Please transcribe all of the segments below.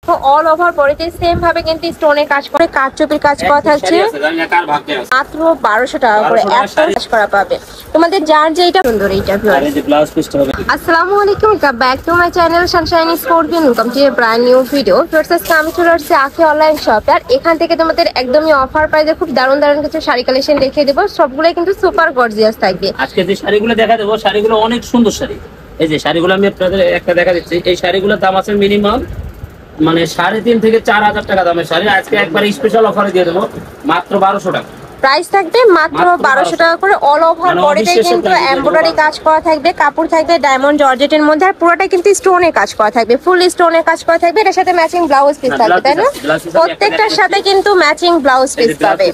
দেখো all over বডিতে same ভাবে কিন্তু স্টোনের কাজ করে, কারচুপির কাজ করা থাকছে। মাত্র 1200 টাকা করে এত কাজ করা পাবে তোমাদের, যার যেটা সুন্দর এইটা। আসসালামু আলাইকুম, welcome back to my channel Sunshine sports, welcome to A brand new video. আজকে আমি চলে আসছি আখি অনলাইন শপ, আর এখান থেকে তোমাদের একদমই অফার প্রাইসে খুব দারুণ দারুণ কিছু শাড়ি কালেকশন দেখিয়ে দেবো। সবগুলোই কিন্তু সুপার গর্জিয়াস থাকবে। আজকে যে শাড়িগুলো দেখা দেবো, শাড়িগুলো অনেক সুন্দর শাড়ি। এই যে শাড়িগুলো আমি আপনাদের একটা দেখা দিচ্ছি, এই শাড়িগুলোর দাম আছে মিনিমাম মানে 3,500 থেকে 4,000 টাকা দামের শাড়ি। আজকে একবার স্পেশাল অফারে দিয়ে দেবো মাত্র 1200 টাকা। প্রাইস থাকবে মাত্র 1200 টাকা করে। অল ওভার বডিতে কিন্তু এমব্রয়ডারি কাজ করা থাকবে, কাপড় থাকবে ডায়মন্ড জর্জেটের মধ্যে, আর পুরোটা কিন্তু স্টোনে কাজ করা থাকবে, ফুল স্টোনে কাজ করা থাকবে। এর সাথে ম্যাচিং ব্লাউজ পিস থাকবে, তাই না? প্রত্যেকটার সাথে কিন্তু ম্যাচিং ব্লাউজ পিস পাবে।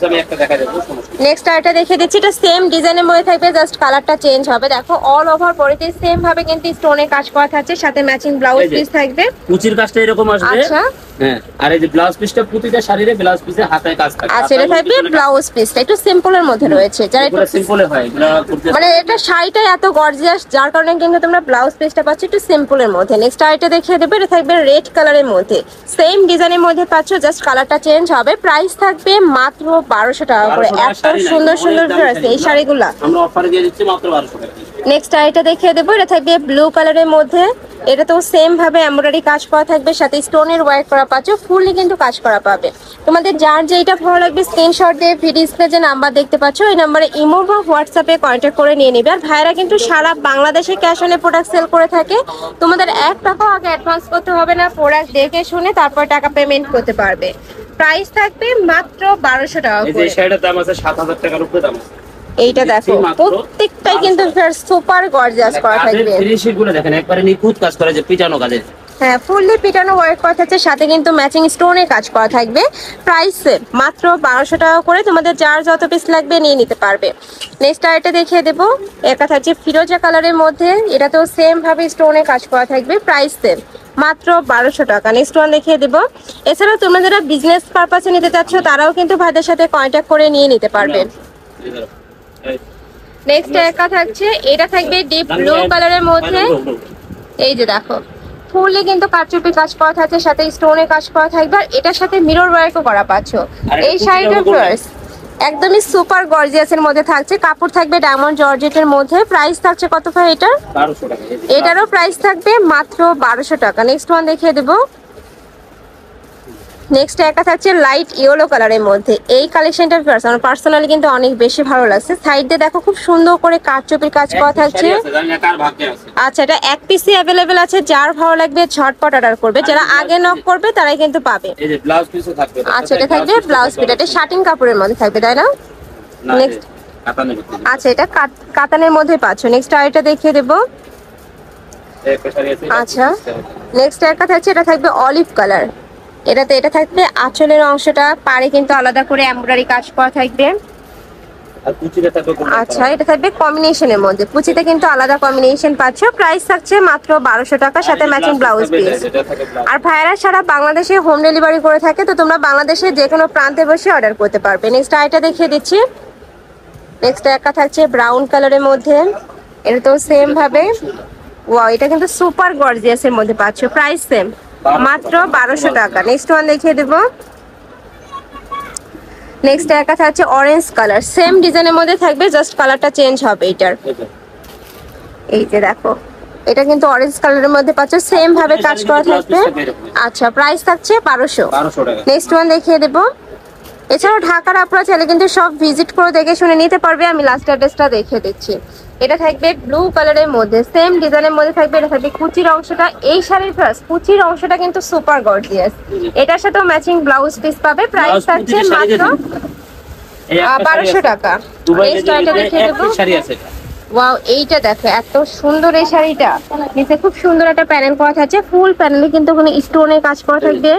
নেক্সট আরেকটা দেখিয়ে দিচ্ছি, এটা সেম ডিজাইনের মধ্যে থাকবে, জাস্ট কালারটা চেঞ্জ হবে। দেখো অল ওভার বডিতে সেম ভাবে কিন্তু স্টোনে কাজ করা থাকছে, সাথে ম্যাচিং ব্লাউজ পিস থাকবে। কুচির কাজটা এরকম আসবে। আচ্ছা হ্যাঁ, আর এই যে ব্লাউজ পিসটা প্রতিটা শাড়িতে ব্লাউজ পিসে হাতায় কাজ থাকবে। আচ্ছা, এটা থাকবে ব্লাউজ পিসটা একটু সিম্পলের মধ্যে রয়েছে, যারা একটু সিম্পলে হয় এগুলা করতে, মানে এটা শাড়িটা এত গর্জিয়াস যার কারণে কিন্তু তোমরা ব্লাউজ পিসটা পাচ্ছ একটু সিম্পলের মধ্যে। নেক্সট আইটা দেখিয়ে দেবে, এটা থাকবে রেড কালারের মধ্যে, সেম ডিজাইনের মধ্যে পাচ্ছ, জাস্ট কালারটা চেঞ্জ হবে। প্রাইস থাকবে মাত্র 1200 টাকা করে। এত সুন্দর সুন্দর ড্রেস এই শাড়িগুলা আমরা অফারে দিয়ে দিচ্ছি মাত্র 1200 টাকা। নেক্সট আইটা দেখিয়ে দেবো, এটা থাকবে ব্লু কালারের মধ্যে, এটা তো সেম ভাবে এমব্রয়ডারি কাজ করা থাকবে, সাথে স্টোনের ওয়ার্ক করা পাচ্ছ, ফুললি কিন্তু কাজ করা পাবে। তোমাদের যার যেটা ভালো লাগবে স্ক্রিনশট দিয়ে ভিডিও স্ক্রিনে যে নাম্বার দেখতে পাচ্ছ এই নম্বরে ইমো বা হোয়াটসঅ্যাপে কন্ট্যাক্ট করে নিয়ে নেবে। আর ভাইরা কিন্তু সারা বাংলাদেশে ক্যাশ অনে প্রোডাক্ট সেল করে থাকে, তোমাদের 1 টাকাও আগে অ্যাডভান্স করতে হবে না, প্রোডাক্ট দেখে শুনে তারপর টাকা পেমেন্ট করতে পারবে। প্রাইস থাকবে মাত্র 1200 টাকা করে। এই শাড়িটার দাম আছে 7000 টাকার উপরে দাম আছে। এইটা দেখো প্রত্যেকটাই কিন্তু সুপার গর্জিয়াস করা থাকবে। ফিনিশিংগুলো দেখেন একবারে নিখুঁত কাজ করে, যে পিটানো কাজে। হ্যাঁ, ফুললি পিটানো ওয়ার্ক করা থাকছে, সাথে কিন্তু ম্যাচিং স্টোনে কাজ করা থাকবে। প্রাইস মাত্র 1200 টাকা করে, তোমাদের যার যত পিস লাগবে নিয়ে নিতে পারবে। নেক্সট আইটা দেখিয়ে দেবো, এটা থাকছে ফিরোজা কালারের মধ্যে, এটা তো সেম ভাবে স্টোনে কাজ করা থাকবে। প্রাইস মাত্র 1200 টাকা। নেক্সট ওয়ান দেখিয়ে দেবো। এছাড়াও তোমরা যারা বিজনেস পারপাসে নিতে চাচ্ছ তারাও কিন্তু ভাইদের সাথে কন্ট্যাক্ট করে নিয়ে নিতে পারবে। নেক্সট একা থাকছে, এটা থাকবে ডিপ ব্লু কালারের মধ্যে, এই যে দেখো ফুললি কিন্তু কারচুপি কাজ করা থাকছে, সাথে স্টোনে কাজ করা থাকবে, আর এটার সাথে মিরর ওয়ার্কও করা পাচ্ছ। এই শাড়িটার প্রাইস একদমই সুপার গর্জিয়াসের মধ্যে থাকছে, কাপড় থাকবে ডায়মন্ড জর্জেটের মধ্যে। প্রাইস থাকছে কত ভাই এটা? 1200 টাকা। এটারও প্রাইস থাকবে মাত্র 1200 টাকা। নেক্সট ওয়ান দেখিয়ে দেবো। নেক্সট একটা থাকছে লাইট ইয়েলো কালারের মধ্যে, এই কালেকশনটা আমার পার্সোনালি কিন্তু অনেক বেশি ভালো লাগছে। সাইড দিয়ে দেখো খুব সুন্দর করে কারচুপির কাজ করা থাকছে। আচ্ছা, এটা এক পিসি অ্যাভেলেবেল আছে, যার ভালো লাগবে ঝটপট অর্ডার করবে, যারা আগে নক করবে তারাই কিন্তু পাবে। এই যে ব্লাউজ পিসও থাকবে। আচ্ছা, এটা থাকবে ব্লাউজ পিস, এটা শার্টিং কাপড়ের মধ্যে থাকবে, তাই না? নেক্সট আচ্ছা, এটা কাতানের মধ্যে পাচ্ছ। নেক্সট আইটা দেখিয়ে দেবো। আচ্ছা, নেক্সট একটা থাকছে, এটা থাকবে অলিভ কালার, এটা থাকবে আঁচলের অংশটা পাড়ে কিন্তু আলাদা করে এমব্রয়ডারি কাজ করা থাকবে। আচ্ছা, এটা থাকবে কম্বিনেশনের মধ্যে, কুচিতে কিন্তু আলাদা কম্বিনেশন পাচ্ছ। প্রাইস থাকছে মাত্র 1200 টাকা, সাথে ম্যাচিং ব্লাউজ পিস। আর ভাইরা সারা বাংলাদেশে হোম ডেলিভারি করে থাকে, তো তোমরা বাংলাদেশে যে কোনো প্রান্তে বসে অর্ডার করতে পারবে। নেক্সট আইটা দেখিয়ে দিচ্ছি। নেক্সট একটা থাকছে ব্রাউন কালারের মধ্যে, এটা তো সেম ভাবে, ওয়াও এটা কিন্তু সুপার গর্জিয়াসের মধ্যে পাচ্ছ। প্রাইস সেম মাত্র 1200 টাকা। নেক্সট ওয়ান দেখিয়ে দেবো। নেক্সট একটা থাকছে অরেঞ্জ কালার, সেম ডিজাইনের মধ্যে থাকবে, জাস্ট কালারটা চেঞ্জ হবে এটার। এই যে দেখো এটা কিন্তু অরেঞ্জ কালারের মধ্যে পাচ্ছ, সেম ভাবে কাজ করা থাকবে। আচ্ছা, প্রাইস থাকছে 1200 টাকা। নেক্সট ওয়ান দেখিয়ে দেবো। এছাড়াও ঢাকার আপনারা চাইলে কিন্তু সব ভিজিট করে দেখে শুনে নিতে পারবে। আমি লাস্ট অ্যাড্রেসটা দেখিয়ে দিচ্ছি। এটা থাকবে ব্লু কালারের মধ্যে, সেম ডিজাইনের মধ্যে থাকবে, এটা থাকবে কুচির অংশটা। এই শাড়ির প্রাইস কুচির অংশটা কিন্তু সুপার গর্জিয়াস, এটার সাথেও ম্যাচিং ব্লাউজ পিস পাবে। প্রাইস থাকছে মাত্র 1200 টাকা। এই শাড়িটা দেখিয়ে দেবো। ওয়াও, এইটা দেখো এত সুন্দর এই শাড়িটা, নিচে খুব সুন্দর একটা প্যানেল করা থাকছে, ফুল প্যানেলে কিন্তু কোনো স্টোনের কাজ করা থাকবে।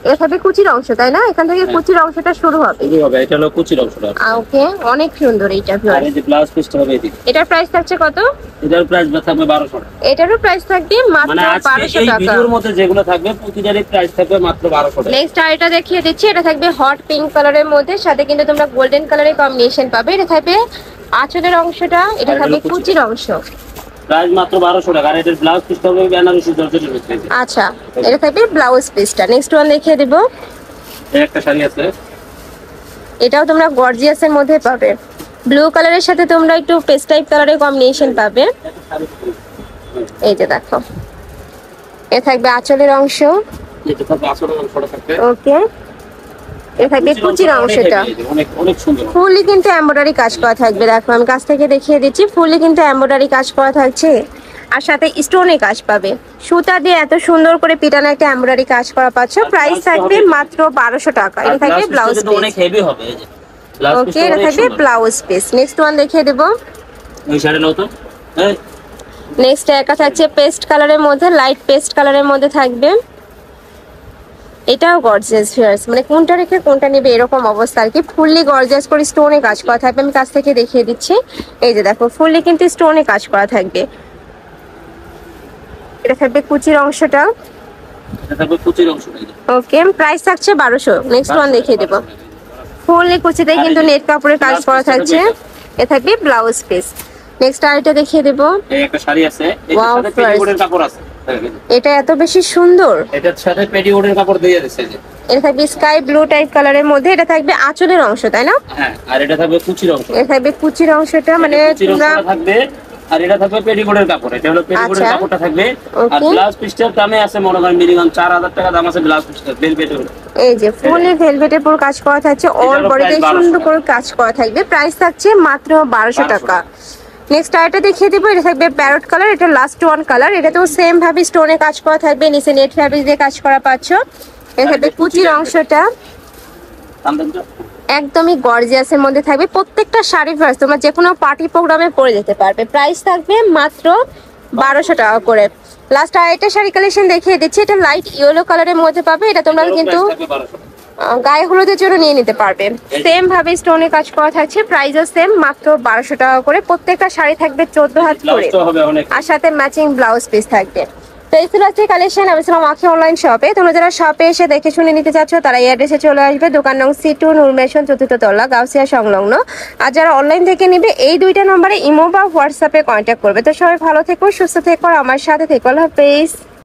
এটা থাকবে কুচির অংশ, তাই না? এখান থেকে কুচির অংশটা শুরু হবে। এটা হলো কুচির অংশটা। ওকে, অনেক সুন্দর এইটা। আর এই যে ব্লাউজ পিসটা হবে এদিকে। এটার প্রাইস থাকছে কত? এটার প্রাইস থাকবে 1200 টাকা। এটারও প্রাইস থাকবে মাত্র 1200 টাকা। এই ভিডিওর মধ্যে যেগুলো থাকবে প্রতিটারই প্রাইস থাকবে মাত্র 1200 টাকা। নেক্সট আইটা দেখিয়ে দিচ্ছি, এটা থাকবে হট পিঙ্ক কালারের মধ্যে, সাথে কিন্তু তোমরা গোল্ডেন কালারের কম্বিনেশন পাবে। এটা থাকবে আঁচলের অংশটা, এটা থাকবে কুচির অংশ। প্রাইস মাত্র 1200 টাকা। আর এটার ব্লাউজ পিস হবে বেনারসি জর্জেটের ভিতরে। আচ্ছা, এটা থাকবে ব্লাউজ পিসটা। নেক্সট ওয়ান দেখিয়ে দেব। এই একটা শাড়ি আছে, এটাও তোমরা গর্জিয়াসের মধ্যে পাবে। ব্লু কালারের সাথে তোমরা একটু পেস্ট টাইপ কালারের কম্বিনেশন পাবে। এই যে দেখো, এ থাকবে আঁচলের অংশ। এটা থাকবে আসলে অংশটা থাকবে। ওকে, এ থাকবে কুচির অংশটা। অনেক অনেক সুন্দর। ফুললি কিন্তু এমব্রয়ডারি কাজ করা থাকবে। দেখো আমি কাছ থেকে দেখিয়ে দিচ্ছি, ফুললি কিন্তু এমব্রয়ডারি কাজ করা থাকছে। আর সাথে স্টোনে কাজ পাবে। সুতা দিয়ে এত সুন্দর করে পিটানো একটা এমব্রয়ডারি কাজ করা পাচ্ছ। প্রাইস থাকবে মাত্র 1200 টাকা। এটা থাকবে ব্লাউজ পিস। অনেক হেভি হবে এই যে। ব্লাউজ পিস ওকে, এটা থাকবে ব্লাউজ পিস। নেক্সট ওয়ান দেখিয়ে দেব। ওই শাড়ি নাও তো। এই নেক্সট একটা থাকছে পেস্ট কালারের মধ্যে, লাইট পেস্ট কালারের মধ্যে থাকবে। এটাও গর্জিয়াস ভিউয়ার্স, মানে কোনটা রেখে কোনটা নেবে এরকম অবস্থা আর কি। ফুললি গর্জিয়াস করে স্টোনে কাজ করা থাকবে। আমি কাছ থেকে দেখিয়ে দিচ্ছি। এই যে দেখো, ফুললি কিন্তু স্টোনে কাজ করা থাকবে। এটা থাকবে কুচির অংশটা। এটা থাকবে কুচির অংশটা। ওকে, প্রাইস থাকছে 1200। নেক্সট ওয়ান দেখিয়ে দেব। ফুললি কুচিতে কিন্তু নেট কাপড়ের কাজ করা থাকছে। এ থাকবে ব্লাউজ পিস। নেক্সট আরেকটা দেখিয়ে দেব। এই একটা শাড়ি আছে, এটার সাথে পেটিকোটের কাপড় আছে। এটা এত বেশি সুন্দর। এটার সাথে পেটিকোটের কাপড় দিয়ে দিয়েছে যে। এটা থাকবে স্কাই ব্লু টাইপ কালারের মধ্যে। এটা থাকবে আঁচলের অংশ, তাই না? হ্যাঁ, আর এটা থাকবে কুচির অংশ। এটা থাকবে কুচির অংশটা, মানে কুচির অংশটা থাকবে। আর এটা থাকবে পেটিকোটের কাপড়। এটা হলো পেটিকোটের আচ্ছা। কাপড়টা থাকবে। আর ওকে। ব্লাউজ পিসটার দামে আছে মনে করেন মিনিমাম 4000 টাকা দাম আছে ব্লাউজ পিসটার ভেলভেটের। এই যে ফুলে ভেলভেটের পুরো কাজ করা থাকছে। অল বডিতে সুন্দর করে কাজ করা থাকবে। প্রাইস থাকছে মাত্র 1200 টাকা। নেক্সট আরেকটা দেখিয়ে দেবো। এটা থাকবে প্যারট কালার। এটা লাস্ট ওয়ান কালার। এটাতেও সেম ভাবে স্টোনে কাজ করা থাকবে। নিচে নেট ফ্যাব্রিক দিয়ে কাজ করা পাচ্ছ। এটা থাকবে কুচির অংশটা। একদমই গর্জিয়াসের মধ্যে থাকবে। প্রত্যেকটা শাড়ি ফার্স তোমরা যে কোনো পার্টি প্রোগ্রামে পরে যেতে পারবে। প্রাইস থাকবে মাত্র 1200 টাকা করে। লাস্ট আরেকটা শাড়ি কালেকশন দেখিয়ে দিচ্ছি। এটা লাইট ইয়েলো কালারের মধ্যে পাবে। এটা তোমরা কিন্তু গায়ে হলুদের জন্য নিয়ে নিতে পারবে। সেম ভাবে স্টোনে কাজ করা থাকছে। প্রাইসও সেম, মাত্র 1200 টাকা করে। প্রত্যেকটা শাড়ি থাকবে 14 হাত করে। আর সাথে ম্যাচিং ব্লাউজ পিস থাকবে। তো এই ছিল আজকে কালেকশন। আমি ছিলাম আখি অনলাইন শপে। তোমরা যারা শপে এসে দেখে শুনে নিতে চাচ্ছ তারা এই অ্যাড্রেসে চলে আসবে। দোকান নং C2 নূর মেশন 4th তলা, গাউসিয়া সংলগ্ন। আর যারা অনলাইন থেকে নিবে এই দুইটা নম্বরে ইমো বা হোয়াটসঅ্যাপে কন্ট্যাক্ট করবে। তো সবাই ভালো থেকো, সুস্থ থেকো, আর আমার সাথে থেকো। আল্লাহ হাফেজ।